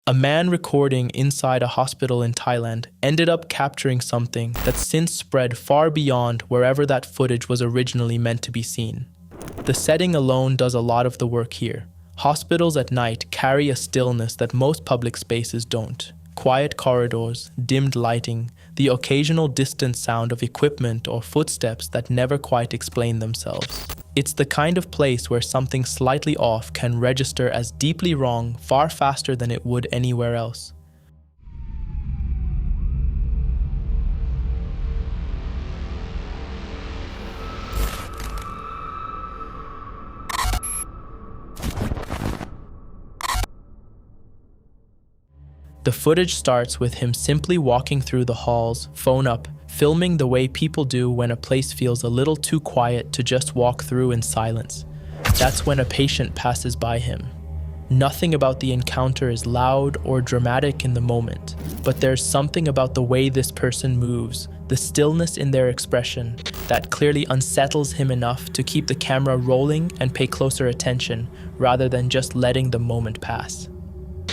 A man recording inside a hospital in Thailand ended up capturing something that's since spread far beyond wherever that footage was originally meant to be seen. The setting alone does a lot of the work here. Hospitals at night carry a stillness that most public spaces don't. Quiet corridors, dimmed lighting, the occasional distant sound of equipment or footsteps that never quite explain themselves. It's the kind of place where something slightly off can register as deeply wrong far faster than it would anywhere else. The footage starts with him simply walking through the halls, phone up, filming the way people do when a place feels a little too quiet to just walk through in silence. That's when a patient passes by him. Nothing about the encounter is loud or dramatic in the moment, but there's something about the way this person moves, the stillness in their expression, that clearly unsettles him enough to keep the camera rolling and pay closer attention, rather than just letting the moment pass.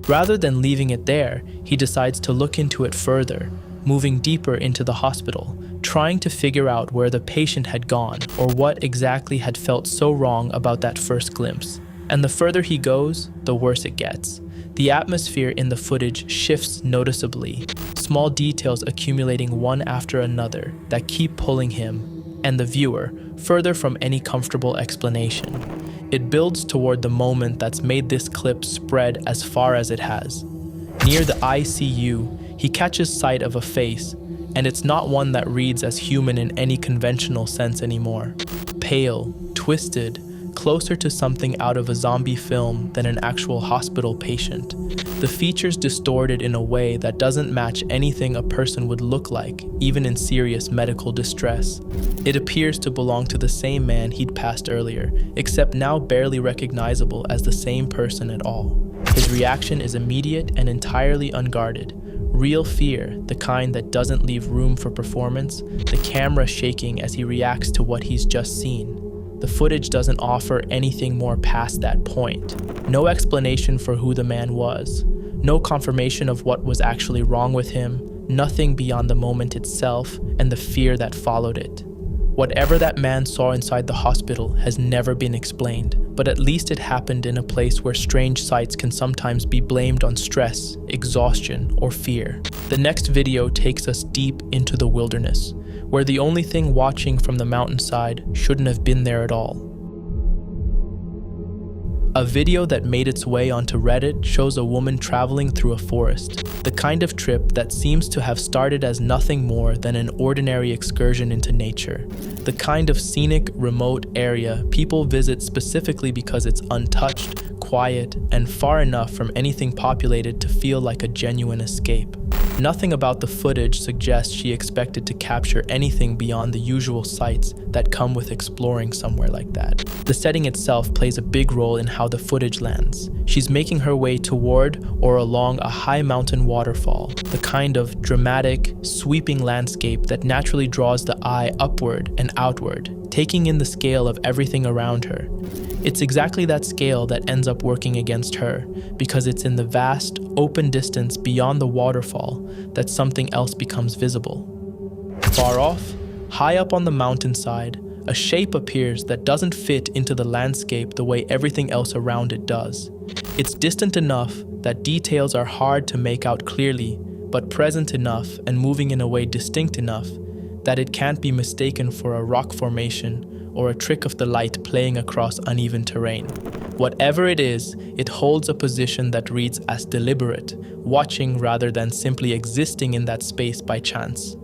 Rather than leaving it there, he decides to look into it further, moving deeper into the hospital, trying to figure out where the patient had gone or what exactly had felt so wrong about that first glimpse. And the further he goes, the worse it gets. The atmosphere in the footage shifts noticeably, small details accumulating one after another that keep pulling him and the viewer further from any comfortable explanation. It builds toward the moment that's made this clip spread as far as it has. Near the ICU, he catches sight of a face, and it's not one that reads as human in any conventional sense anymore. Pale, twisted, closer to something out of a zombie film than an actual hospital patient. The features distorted in a way that doesn't match anything a person would look like, even in serious medical distress. It appears to belong to the same man he'd passed earlier, except now barely recognizable as the same person at all. His reaction is immediate and entirely unguarded. Real fear, the kind that doesn't leave room for performance, the camera shaking as he reacts to what he's just seen. The footage doesn't offer anything more past that point. No explanation for who the man was, no confirmation of what was actually wrong with him, nothing beyond the moment itself and the fear that followed it. Whatever that man saw inside the hospital has never been explained, but at least it happened in a place where strange sights can sometimes be blamed on stress, exhaustion, or fear. The next video takes us deep into the wilderness, where the only thing watching from the mountainside shouldn't have been there at all. A video that made its way onto Reddit shows a woman traveling through a forest, the kind of trip that seems to have started as nothing more than an ordinary excursion into nature, the kind of scenic, remote area people visit specifically because it's untouched, quiet, and far enough from anything populated to feel like a genuine escape. Nothing about the footage suggests she expected to capture anything beyond the usual sights that come with exploring somewhere like that. The setting itself plays a big role in how the footage lands. She's making her way toward or along a high mountain waterfall, the kind of dramatic, sweeping landscape that naturally draws the eye upward and outward, taking in the scale of everything around her. It's exactly that scale that ends up working against her, because it's in the vast, open distance beyond the waterfall that something else becomes visible. Far off, high up on the mountainside, a shape appears that doesn't fit into the landscape the way everything else around it does. It's distant enough that details are hard to make out clearly, but present enough and moving in a way distinct enough that it can't be mistaken for a rock formation or a trick of the light playing across uneven terrain. Whatever it is, it holds a position that reads as deliberate, watching rather than simply existing in that space by chance.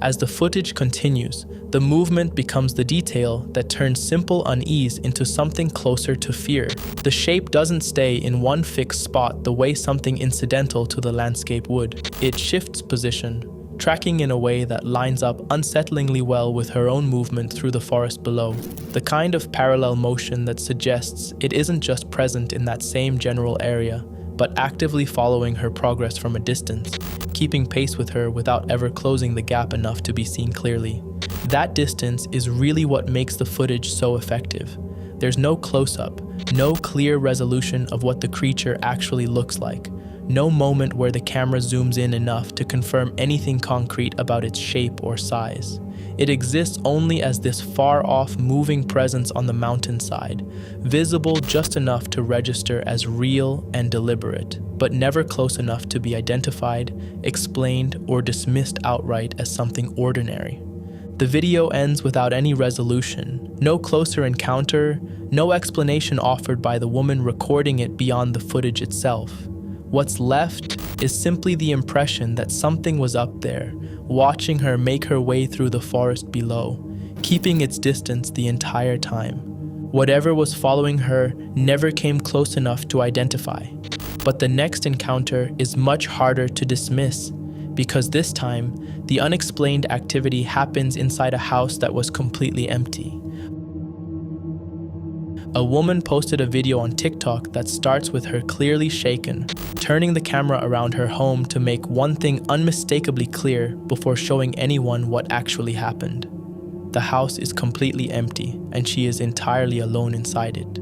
As the footage continues, the movement becomes the detail that turns simple unease into something closer to fear. The shape doesn't stay in one fixed spot the way something incidental to the landscape would. It shifts position, tracking in a way that lines up unsettlingly well with her own movement through the forest below. The kind of parallel motion that suggests it isn't just present in that same general area, but actively following her progress from a distance, keeping pace with her without ever closing the gap enough to be seen clearly. That distance is really what makes the footage so effective. There's no close-up, no clear resolution of what the creature actually looks like, No moment where the camera zooms in enough to confirm anything concrete about its shape or size. It exists only as this far-off moving presence on the mountainside, visible just enough to register as real and deliberate, but never close enough to be identified, explained, or dismissed outright as something ordinary. The video ends without any resolution, no closer encounter, no explanation offered by the woman recording it beyond the footage itself. What's left is simply the impression that something was up there, watching her make her way through the forest below, keeping its distance the entire time. Whatever was following her never came close enough to identify. But the next encounter is much harder to dismiss, because this time, the unexplained activity happens inside a house that was completely empty. A woman posted a video on TikTok that starts with her clearly shaken, turning the camera around her home to make one thing unmistakably clear before showing anyone what actually happened. The house is completely empty, and she is entirely alone inside it.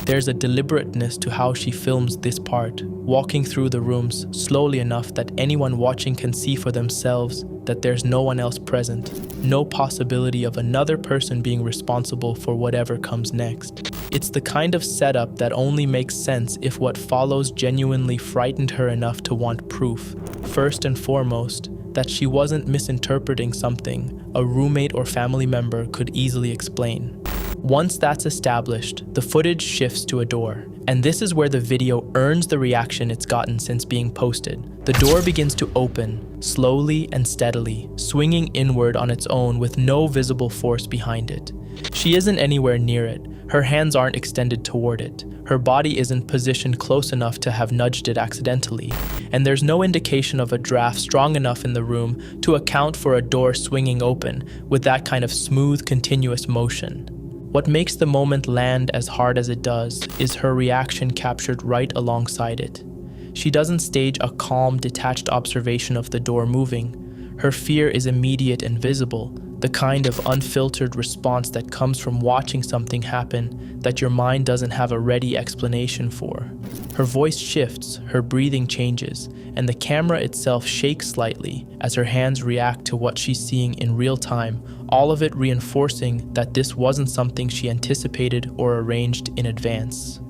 There's a deliberateness to how she films this part, walking through the rooms slowly enough that anyone watching can see for themselves that there's no one else present, no possibility of another person being responsible for whatever comes next. It's the kind of setup that only makes sense if what follows genuinely frightened her enough to want proof, first and foremost, that she wasn't misinterpreting something a roommate or family member could easily explain. Once that's established, the footage shifts to a door, and this is where the video earns the reaction it's gotten since being posted. The door begins to open, slowly and steadily, swinging inward on its own with no visible force behind it. She isn't anywhere near it, her hands aren't extended toward it, her body isn't positioned close enough to have nudged it accidentally, and there's no indication of a draft strong enough in the room to account for a door swinging open with that kind of smooth, continuous motion. What makes the moment land as hard as it does is her reaction captured right alongside it. She doesn't stage a calm, detached observation of the door moving. Her fear is immediate and visible, the kind of unfiltered response that comes from watching something happen that your mind doesn't have a ready explanation for. Her voice shifts, her breathing changes, and the camera itself shakes slightly as her hands react to what she's seeing in real time, all of it reinforcing that this wasn't something she anticipated or arranged in advance.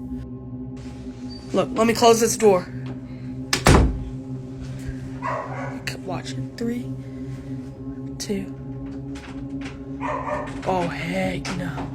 Look, let me close this door. Watch it. 3, 2. Oh, heck no.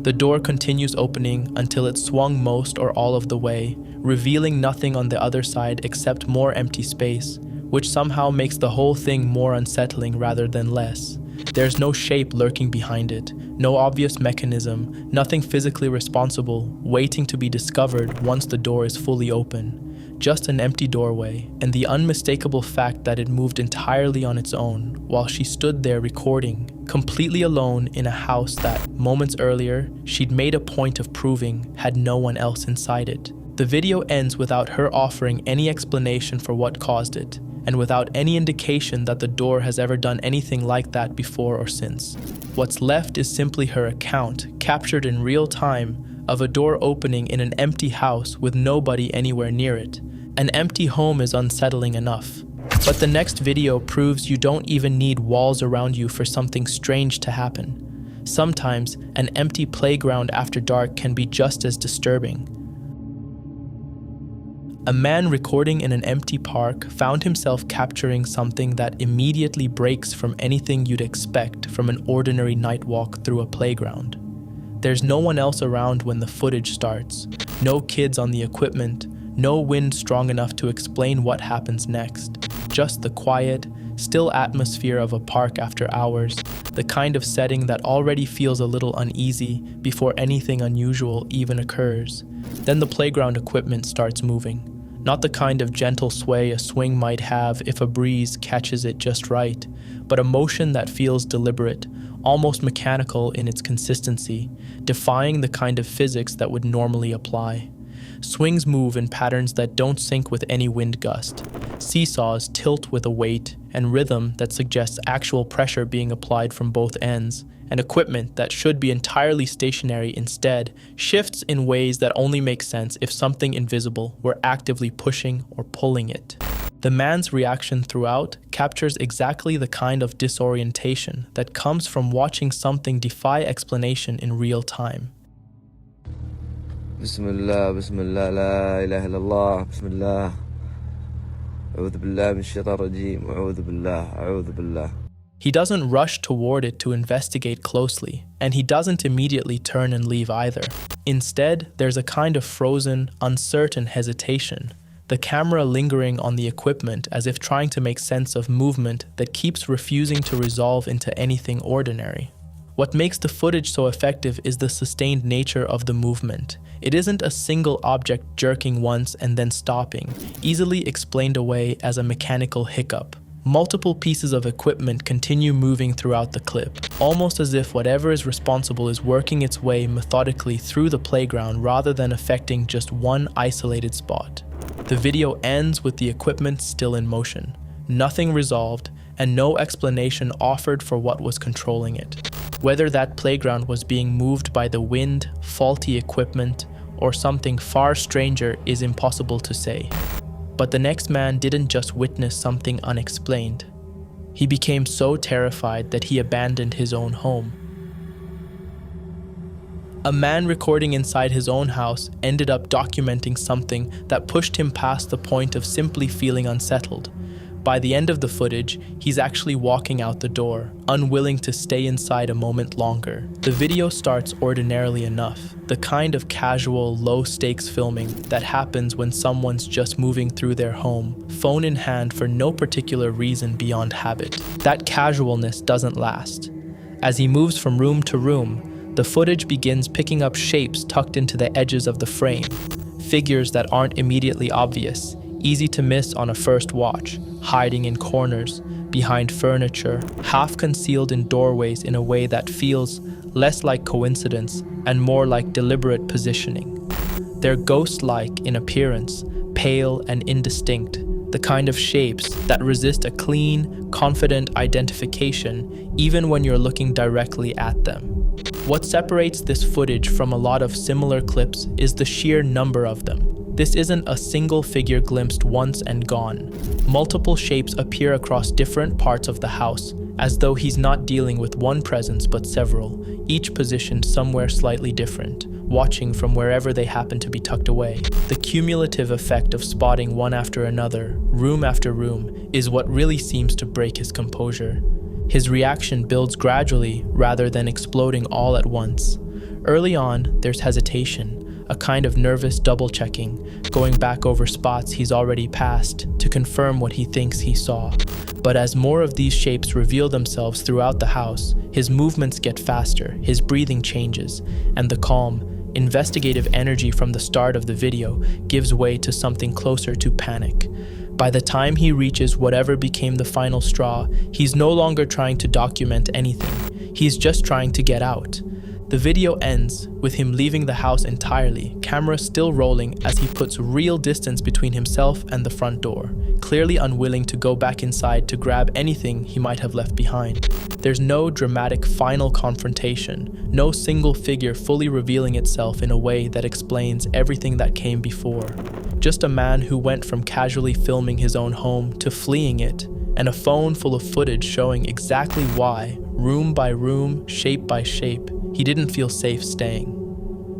The door continues opening until it swung most or all of the way, revealing nothing on the other side except more empty space, which somehow makes the whole thing more unsettling rather than less. There's no shape lurking behind it, no obvious mechanism, nothing physically responsible, waiting to be discovered once the door is fully open. Just an empty doorway, and the unmistakable fact that it moved entirely on its own, while she stood there recording, completely alone in a house that, moments earlier, she'd made a point of proving had no one else inside it. The video ends without her offering any explanation for what caused it, and without any indication that the door has ever done anything like that before or since. What's left is simply her account, captured in real time, of a door opening in an empty house with nobody anywhere near it. An empty home is unsettling enough. But the next video proves you don't even need walls around you for something strange to happen. Sometimes, an empty playground after dark can be just as disturbing. A man recording in an empty park found himself capturing something that immediately breaks from anything you'd expect from an ordinary night walk through a playground. There's no one else around when the footage starts, no kids on the equipment, no wind strong enough to explain what happens next. Just the quiet, still atmosphere of a park after hours, the kind of setting that already feels a little uneasy before anything unusual even occurs. Then the playground equipment starts moving. Not the kind of gentle sway a swing might have if a breeze catches it just right, but a motion that feels deliberate, almost mechanical in its consistency, defying the kind of physics that would normally apply. Swings move in patterns that don't sync with any wind gust. Seesaws tilt with a weight and rhythm that suggests actual pressure being applied from both ends, and equipment that should be entirely stationary instead shifts in ways that only make sense if something invisible were actively pushing or pulling it. The man's reaction throughout captures exactly the kind of disorientation that comes from watching something defy explanation in real time. Bismillah, Bismillah, la ilaha illallah, Bismillah. A'udhu billah min shaitan rajim, a'udhu billah, a'udhu billah. He doesn't rush toward it to investigate closely, and he doesn't immediately turn and leave either. Instead, there's a kind of frozen, uncertain hesitation, the camera lingering on the equipment as if trying to make sense of movement that keeps refusing to resolve into anything ordinary. What makes the footage so effective is the sustained nature of the movement. It isn't a single object jerking once and then stopping, easily explained away as a mechanical hiccup. Multiple pieces of equipment continue moving throughout the clip, almost as if whatever is responsible is working its way methodically through the playground rather than affecting just one isolated spot. The video ends with the equipment still in motion, nothing resolved, and no explanation offered for what was controlling it. Whether that playground was being moved by the wind, faulty equipment, or something far stranger is impossible to say. But the next man didn't just witness something unexplained. He became so terrified that he abandoned his own home. A man recording inside his own house ended up documenting something that pushed him past the point of simply feeling unsettled. By the end of the footage, he's actually walking out the door, unwilling to stay inside a moment longer. The video starts ordinarily enough, the kind of casual, low-stakes filming that happens when someone's just moving through their home, phone in hand for no particular reason beyond habit. That casualness doesn't last. As he moves from room to room, the footage begins picking up shapes tucked into the edges of the frame, figures that aren't immediately obvious, easy to miss on a first watch, hiding in corners, behind furniture, half concealed in doorways in a way that feels less like coincidence and more like deliberate positioning. They're ghost-like in appearance, pale and indistinct, the kind of shapes that resist a clean, confident identification even when you're looking directly at them. What separates this footage from a lot of similar clips is the sheer number of them. This isn't a single figure glimpsed once and gone. Multiple shapes appear across different parts of the house, as though he's not dealing with one presence but several, each positioned somewhere slightly different, watching from wherever they happen to be tucked away. The cumulative effect of spotting one after another, room after room, is what really seems to break his composure. His reaction builds gradually rather than exploding all at once. Early on, there's hesitation, a kind of nervous double-checking, going back over spots he's already passed to confirm what he thinks he saw. But as more of these shapes reveal themselves throughout the house, his movements get faster, his breathing changes, and the calm, investigative energy from the start of the video gives way to something closer to panic. By the time he reaches whatever became the final straw, he's no longer trying to document anything. He's just trying to get out. The video ends with him leaving the house entirely, camera still rolling as he puts real distance between himself and the front door, clearly unwilling to go back inside to grab anything he might have left behind. There's no dramatic final confrontation, no single figure fully revealing itself in a way that explains everything that came before. Just a man who went from casually filming his own home to fleeing it, and a phone full of footage showing exactly why, room by room, shape by shape, he didn't feel safe staying.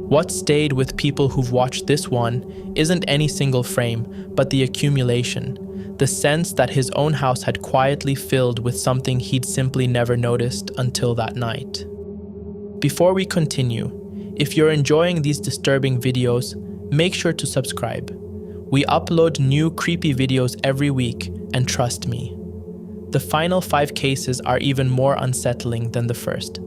What stayed with people who've watched this one isn't any single frame, but the accumulation, the sense that his own house had quietly filled with something he'd simply never noticed until that night. Before we continue, if you're enjoying these disturbing videos, make sure to subscribe. We upload new creepy videos every week, and trust me, the final 5 cases are even more unsettling than the first.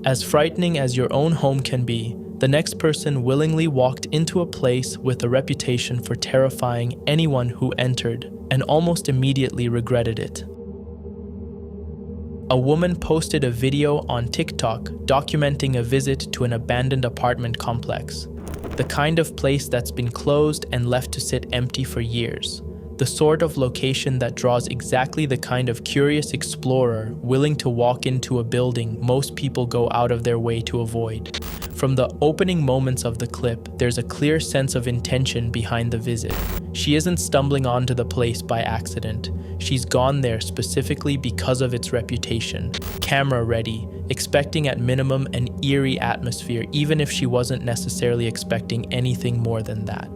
As frightening as your own home can be, the next person willingly walked into a place with a reputation for terrifying anyone who entered and almost immediately regretted it. A woman posted a video on TikTok documenting a visit to an abandoned apartment complex, the kind of place that's been closed and left to sit empty for years. The sort of location that draws exactly the kind of curious explorer willing to walk into a building most people go out of their way to avoid. From the opening moments of the clip, there's a clear sense of intention behind the visit. She isn't stumbling onto the place by accident. She's gone there specifically because of its reputation. Camera ready, expecting at minimum an eerie atmosphere, even if she wasn't necessarily expecting anything more than that.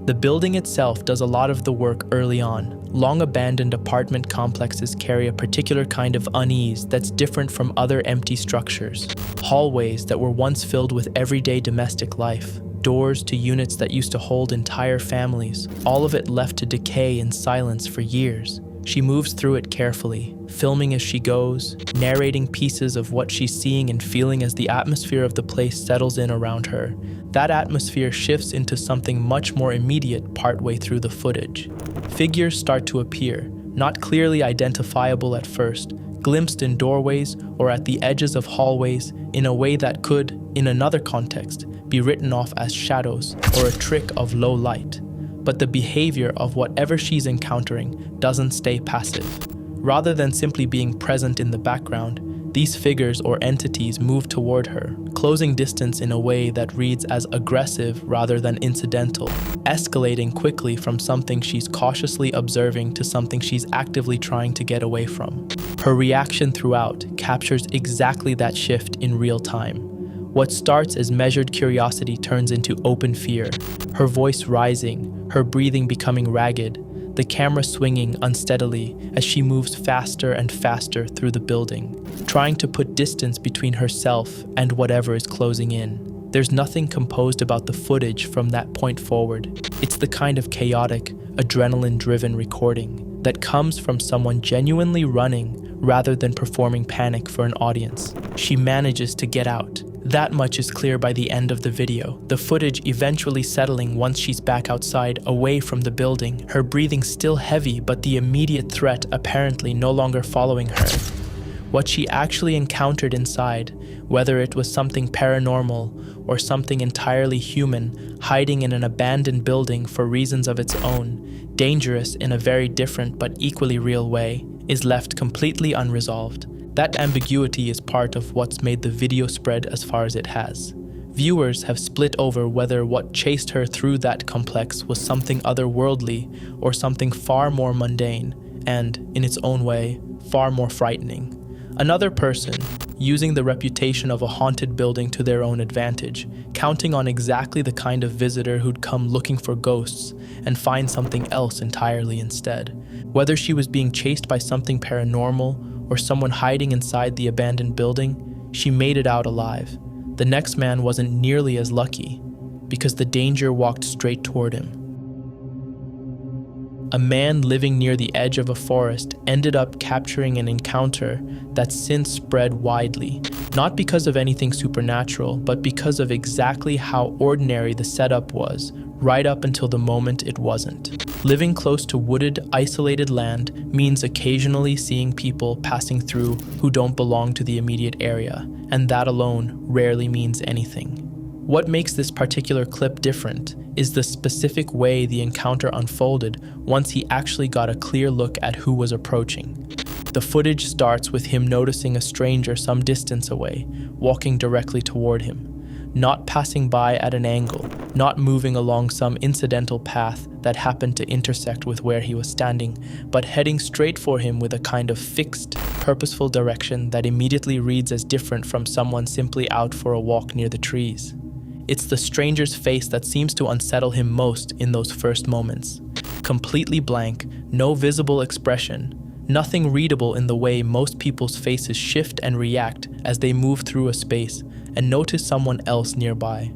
The building itself does a lot of the work early on. Long-abandoned apartment complexes carry a particular kind of unease that's different from other empty structures. Hallways that were once filled with everyday domestic life. Doors to units that used to hold entire families. All of it left to decay in silence for years. She moves through it carefully, filming as she goes, narrating pieces of what she's seeing and feeling as the atmosphere of the place settles in around her. That atmosphere shifts into something much more immediate partway through the footage. Figures start to appear, not clearly identifiable at first, glimpsed in doorways or at the edges of hallways in a way that could, in another context, be written off as shadows or a trick of low light. But the behavior of whatever she's encountering doesn't stay passive. Rather than simply being present in the background, these figures or entities move toward her, closing distance in a way that reads as aggressive rather than incidental, escalating quickly from something she's cautiously observing to something she's actively trying to get away from. Her reaction throughout captures exactly that shift in real time. What starts as measured curiosity turns into open fear, her voice rising, her breathing becoming ragged, the camera swinging unsteadily as she moves faster and faster through the building, trying to put distance between herself and whatever is closing in. There's nothing composed about the footage from that point forward. It's the kind of chaotic, adrenaline-driven recording that comes from someone genuinely running rather than performing panic for an audience. She manages to get out. That much is clear by the end of the video, the footage eventually settling once she's back outside, away from the building, her breathing still heavy but the immediate threat apparently no longer following her. What she actually encountered inside, whether it was something paranormal or something entirely human, hiding in an abandoned building for reasons of its own, dangerous in a very different but equally real way, is left completely unresolved. That ambiguity is part of what's made the video spread as far as it has. Viewers have split over whether what chased her through that complex was something otherworldly or something far more mundane and, in its own way, far more frightening. Another person, using the reputation of a haunted building to their own advantage, counting on exactly the kind of visitor who'd come looking for ghosts and find something else entirely instead. Whether she was being chased by something paranormal or someone hiding inside the abandoned building, she made it out alive. The next man wasn't nearly as lucky, because the danger walked straight toward him. A man living near the edge of a forest ended up capturing an encounter that's since spread widely, not because of anything supernatural, but because of exactly how ordinary the setup was, right up until the moment it wasn't. Living close to wooded, isolated land means occasionally seeing people passing through who don't belong to the immediate area, and that alone rarely means anything. What makes this particular clip different is the specific way the encounter unfolded once he actually got a clear look at who was approaching. The footage starts with him noticing a stranger some distance away, walking directly toward him. Not passing by at an angle, not moving along some incidental path that happened to intersect with where he was standing, but heading straight for him with a kind of fixed, purposeful direction that immediately reads as different from someone simply out for a walk near the trees. It's the stranger's face that seems to unsettle him most in those first moments. Completely blank, no visible expression, nothing readable in the way most people's faces shift and react as they move through a space and notice someone else nearby.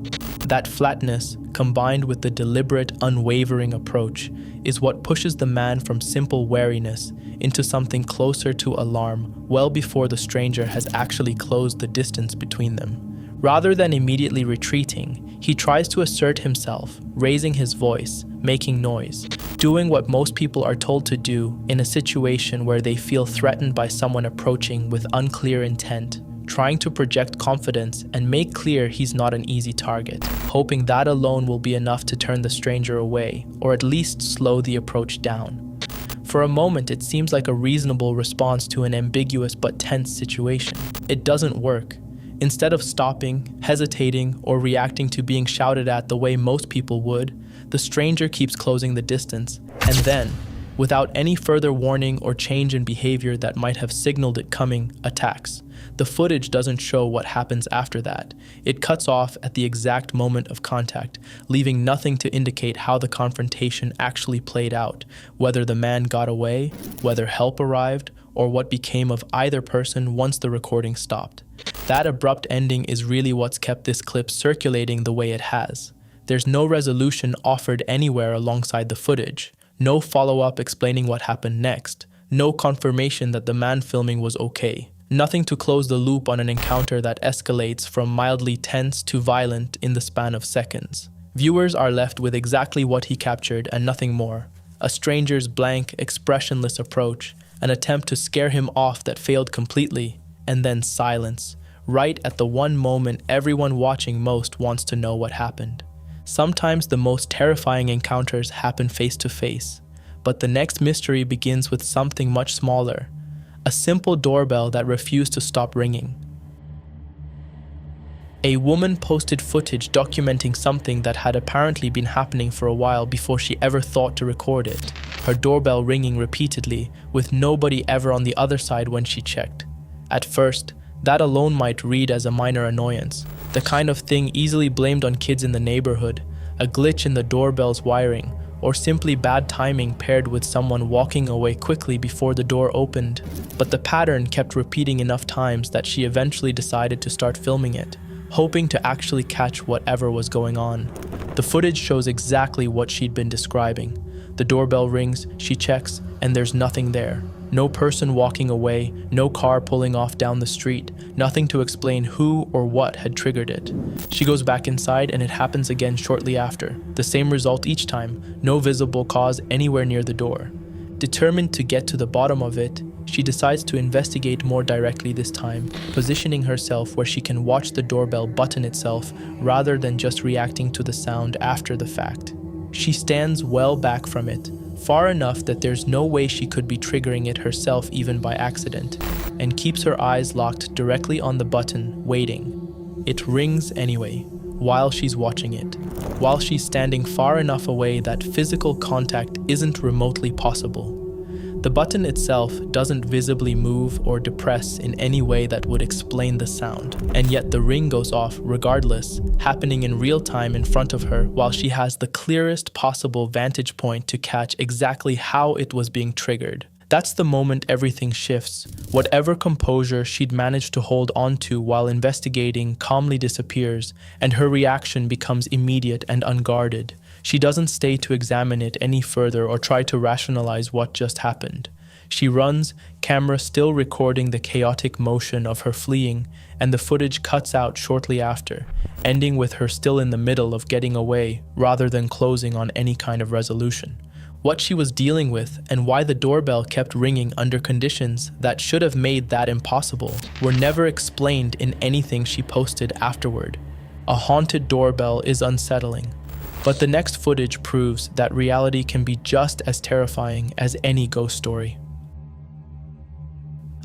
That flatness, combined with the deliberate, unwavering approach, is what pushes the man from simple wariness into something closer to alarm well before the stranger has actually closed the distance between them. Rather than immediately retreating, he tries to assert himself, raising his voice, making noise, doing what most people are told to do in a situation where they feel threatened by someone approaching with unclear intent, trying to project confidence and make clear he's not an easy target, hoping that alone will be enough to turn the stranger away, or at least slow the approach down. For a moment, it seems like a reasonable response to an ambiguous but tense situation. It doesn't work. Instead of stopping, hesitating, or reacting to being shouted at the way most people would, the stranger keeps closing the distance, and then, without any further warning or change in behavior that might have signaled it coming, attacks. The footage doesn't show what happens after that. It cuts off at the exact moment of contact, leaving nothing to indicate how the confrontation actually played out, whether the man got away, whether help arrived, or what became of either person once the recording stopped. That abrupt ending is really what's kept this clip circulating the way it has. There's no resolution offered anywhere alongside the footage. No follow-up explaining what happened next. No confirmation that the man filming was okay. Nothing to close the loop on an encounter that escalates from mildly tense to violent in the span of seconds. Viewers are left with exactly what he captured and nothing more. A stranger's blank, expressionless approach, an attempt to scare him off that failed completely, and then silence, right at the one moment everyone watching most wants to know what happened. Sometimes the most terrifying encounters happen face to face, but the next mystery begins with something much smaller, a simple doorbell that refused to stop ringing. A woman posted footage documenting something that had apparently been happening for a while before she ever thought to record it, her doorbell ringing repeatedly, with nobody ever on the other side when she checked. At first, that alone might read as a minor annoyance, the kind of thing easily blamed on kids in the neighborhood, a glitch in the doorbell's wiring, or simply bad timing paired with someone walking away quickly before the door opened. But the pattern kept repeating enough times that she eventually decided to start filming it, hoping to actually catch whatever was going on. The footage shows exactly what she'd been describing. The doorbell rings, she checks, and there's nothing there. No person walking away, no car pulling off down the street, nothing to explain who or what had triggered it. She goes back inside and it happens again shortly after. The same result each time, no visible cause anywhere near the door. Determined to get to the bottom of it, she decides to investigate more directly this time, positioning herself where she can watch the doorbell button itself rather than just reacting to the sound after the fact. She stands well back from it, far enough that there's no way she could be triggering it herself even by accident, and keeps her eyes locked directly on the button, waiting. It rings anyway, while she's watching it, while she's standing far enough away that physical contact isn't remotely possible. The button itself doesn't visibly move or depress in any way that would explain the sound, and yet the ring goes off regardless, happening in real time in front of her while she has the clearest possible vantage point to catch exactly how it was being triggered. That's the moment everything shifts. Whatever composure she'd managed to hold onto while investigating calmly disappears, and her reaction becomes immediate and unguarded. She doesn't stay to examine it any further or try to rationalize what just happened. She runs, camera still recording the chaotic motion of her fleeing, and the footage cuts out shortly after, ending with her still in the middle of getting away rather than closing on any kind of resolution. What she was dealing with and why the doorbell kept ringing under conditions that should have made that impossible were never explained in anything she posted afterward. A haunted doorbell is unsettling, but the next footage proves that reality can be just as terrifying as any ghost story.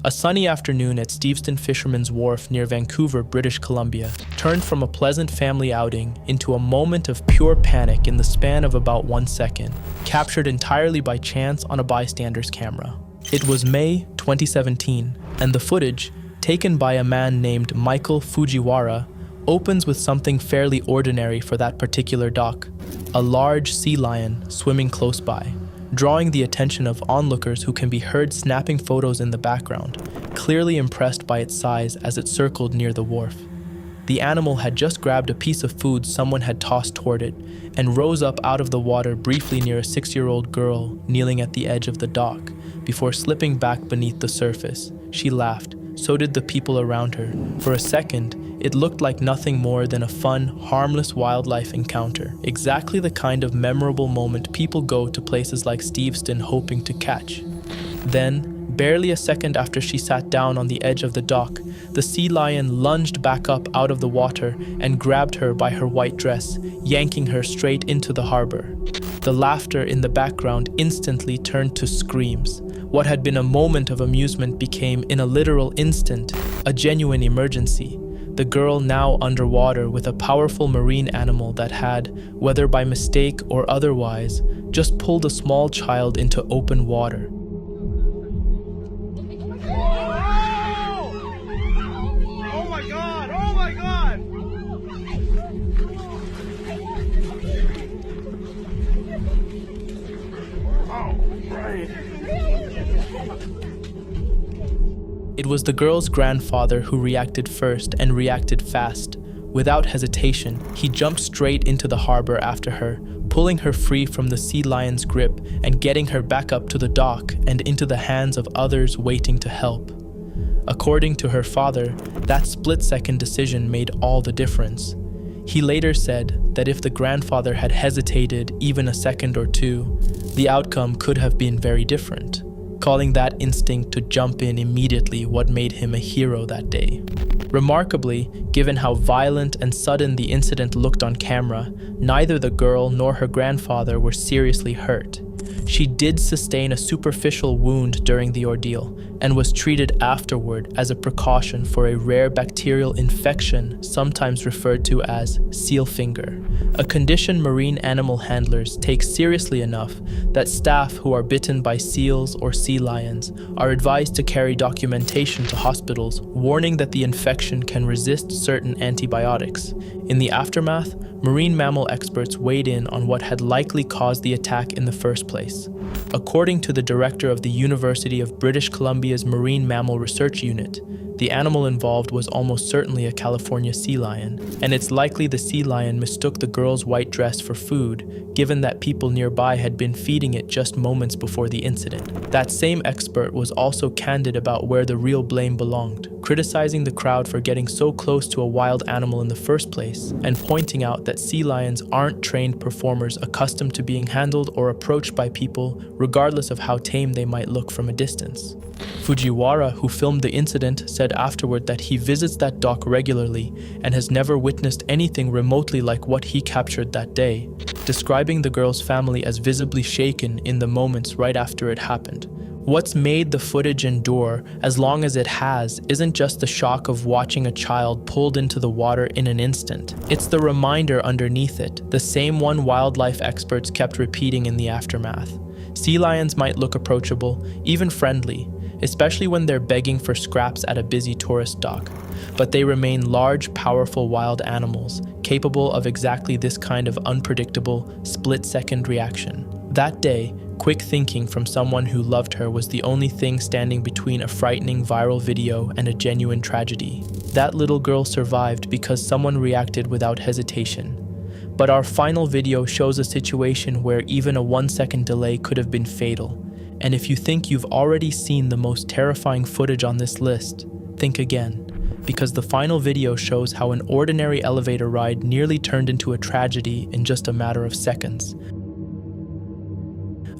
A sunny afternoon at Steveston Fisherman's Wharf near Vancouver, British Columbia, turned from a pleasant family outing into a moment of pure panic in the span of about 1 second, captured entirely by chance on a bystander's camera. It was May 2017, and the footage, taken by a man named Michael Fujiwara, opens with something fairly ordinary for that particular dock: a large sea lion swimming close by, drawing the attention of onlookers who can be heard snapping photos in the background, clearly impressed by its size as it circled near the wharf. The animal had just grabbed a piece of food someone had tossed toward it and rose up out of the water briefly near a 6-year-old girl kneeling at the edge of the dock before slipping back beneath the surface. She laughed, so did the people around her. For a second, it looked like nothing more than a fun, harmless wildlife encounter, exactly the kind of memorable moment people go to places like Steveston hoping to catch. Then, Barely a second after she sat down on the edge of the dock, the sea lion lunged back up out of the water and grabbed her by her white dress, yanking her straight into the harbor. The laughter in the background instantly turned to screams. What had been a moment of amusement became, in a literal instant, a genuine emergency. The girl now underwater with a powerful marine animal that had, whether by mistake or otherwise, just pulled a small child into open water. Oh my God! Oh my God! Oh, right. It was the girl's grandfather who reacted first and reacted fast. Without hesitation, he jumped straight into the harbor after her, pulling her free from the sea lion's grip and getting her back up to the dock and into the hands of others waiting to help. According to her father, that split-second decision made all the difference. He later said that if the grandfather had hesitated even a second or two, the outcome could have been very different, calling that instinct to jump in immediately what made him a hero that day. Remarkably, given how violent and sudden the incident looked on camera, neither the girl nor her grandfather were seriously hurt. She did sustain a superficial wound during the ordeal and was treated afterward as a precaution for a rare bacterial infection sometimes referred to as seal finger, a condition marine animal handlers take seriously enough that staff who are bitten by seals or sea lions are advised to carry documentation to hospitals warning that the infection can resist certain antibiotics. In the aftermath, marine mammal experts weighed in on what had likely caused the attack in the first place. According to the director of the University of British Columbia's Marine Mammal Research Unit, the animal involved was almost certainly a California sea lion, and it's likely the sea lion mistook the girl's white dress for food, given that people nearby had been feeding it just moments before the incident. That same expert was also candid about where the real blame belonged, criticizing the crowd for getting so close to a wild animal in the first place, and pointing out that sea lions aren't trained performers accustomed to being handled or approached by people, regardless of how tame they might look from a distance. Fujiwara, who filmed the incident, said afterward that he visits that dock regularly and has never witnessed anything remotely like what he captured that day, describing the girl's family as visibly shaken in the moments right after it happened. What's made the footage endure as long as it has isn't just the shock of watching a child pulled into the water in an instant. It's the reminder underneath it, the same one wildlife experts kept repeating in the aftermath. Sea lions might look approachable, even friendly, especially when they're begging for scraps at a busy tourist dock. But they remain large, powerful wild animals, capable of exactly this kind of unpredictable, split-second reaction. That day, quick thinking from someone who loved her was the only thing standing between a frightening viral video and a genuine tragedy. That little girl survived because someone reacted without hesitation. But our final video shows a situation where even a 1-second delay could have been fatal. And if you think you've already seen the most terrifying footage on this list, think again, because the final video shows how an ordinary elevator ride nearly turned into a tragedy in just a matter of seconds.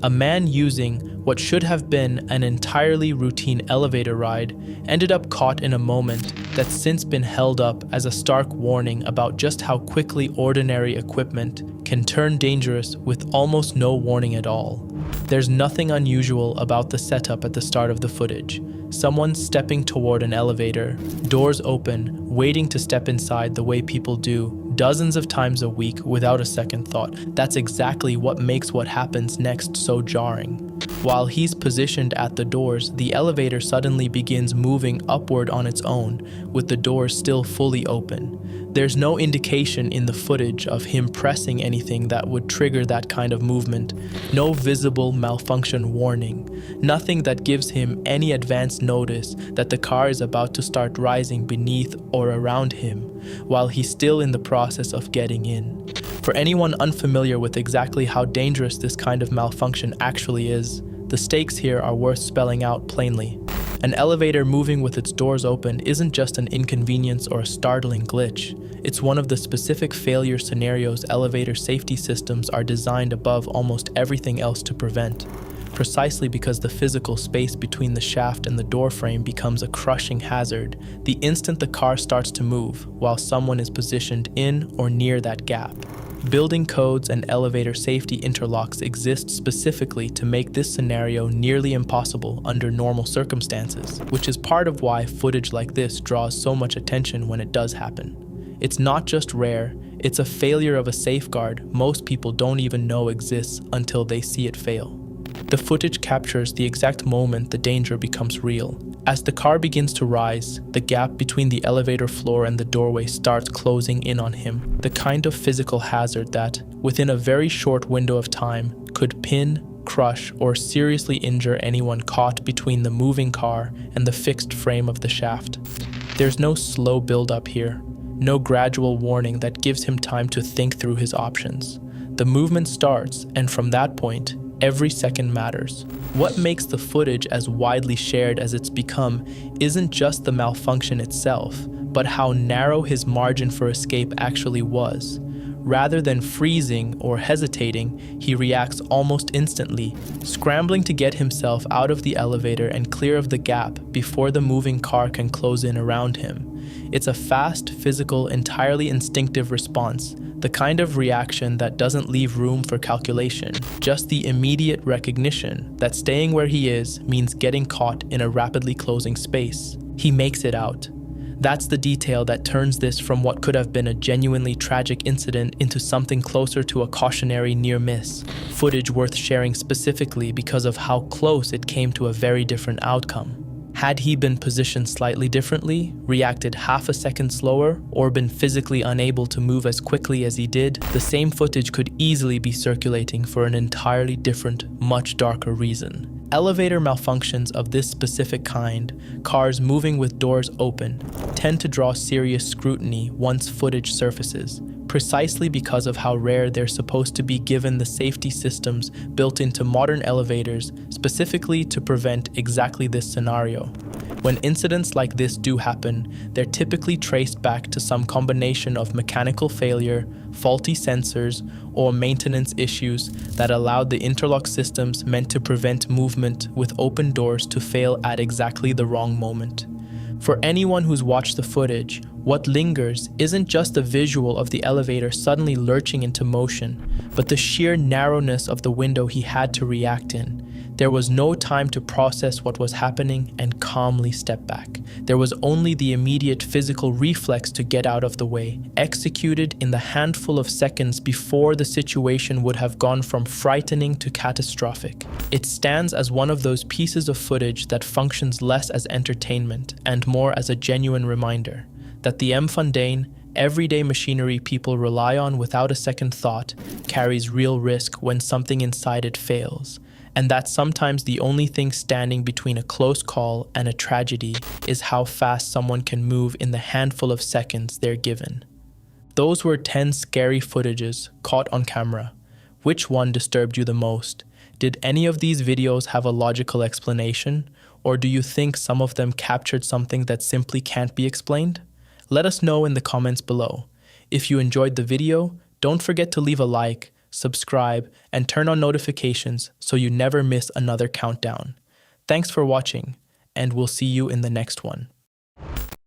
A man using what should have been an entirely routine elevator ride ended up caught in a moment that's since been held up as a stark warning about just how quickly ordinary equipment can turn dangerous with almost no warning at all. There's nothing unusual about the setup at the start of the footage. Someone stepping toward an elevator, doors open, waiting to step inside the way people do dozens of times a week without a second thought. That's exactly what makes what happens next so jarring. While he's positioned at the doors, the elevator suddenly begins moving upward on its own, with the doors still fully open. There's no indication in the footage of him pressing anything that would trigger that kind of movement, no visible malfunction warning, nothing that gives him any advance notice that the car is about to start rising beneath or around him, while he's still in the process of getting in. For anyone unfamiliar with exactly how dangerous this kind of malfunction actually is, the stakes here are worth spelling out plainly. An elevator moving with its doors open isn't just an inconvenience or a startling glitch. It's one of the specific failure scenarios elevator safety systems are designed above almost everything else to prevent. precisely because the physical space between the shaft and the door frame becomes a crushing hazard the instant the car starts to move while someone is positioned in or near that gap. Building codes and elevator safety interlocks exist specifically to make this scenario nearly impossible under normal circumstances, which is part of why footage like this draws so much attention when it does happen. It's not just rare, it's a failure of a safeguard most people don't even know exists until they see it fail. The footage captures the exact moment the danger becomes real. As the car begins to rise, the gap between the elevator floor and the doorway starts closing in on him, the kind of physical hazard that, within a very short window of time, could pin, crush, or seriously injure anyone caught between the moving car and the fixed frame of the shaft. There's no slow build-up here, no gradual warning that gives him time to think through his options. The movement starts, and from that point, every second matters. What makes the footage as widely shared as it's become isn't just the malfunction itself, but how narrow his margin for escape actually was. Rather than freezing or hesitating, he reacts almost instantly, scrambling to get himself out of the elevator and clear of the gap before the moving car can close in around him. It's a fast, physical, entirely instinctive response, the kind of reaction that doesn't leave room for calculation, just the immediate recognition that staying where he is means getting caught in a rapidly closing space. He makes it out. That's the detail that turns this from what could have been a genuinely tragic incident into something closer to a cautionary near miss. Footage worth sharing specifically because of how close it came to a very different outcome. Had he been positioned slightly differently, reacted half a second slower, or been physically unable to move as quickly as he did, the same footage could easily be circulating for an entirely different, much darker reason. Elevator malfunctions of this specific kind, cars moving with doors open, tend to draw serious scrutiny once footage surfaces, precisely because of how rare they're supposed to be given the safety systems built into modern elevators specifically to prevent exactly this scenario. When incidents like this do happen, they're typically traced back to some combination of mechanical failure, faulty sensors, or maintenance issues that allowed the interlock systems meant to prevent movement with open doors to fail at exactly the wrong moment. For anyone who's watched the footage, what lingers isn't just the visual of the elevator suddenly lurching into motion, but the sheer narrowness of the window he had to react in. There was no time to process what was happening and calmly step back. There was only the immediate physical reflex to get out of the way, executed in the handful of seconds before the situation would have gone from frightening to catastrophic. It stands as one of those pieces of footage that functions less as entertainment and more as a genuine reminder that the mundane, everyday machinery people rely on without a second thought carries real risk when something inside it fails, and that sometimes the only thing standing between a close call and a tragedy is how fast someone can move in the handful of seconds they're given. Those were 10 scary footages caught on camera. Which one disturbed you the most? Did any of these videos have a logical explanation, or do you think some of them captured something that simply can't be explained? Let us know in the comments below. If you enjoyed the video, don't forget to leave a like, subscribe, and turn on notifications so you never miss another countdown. Thanks for watching, and we'll see you in the next one.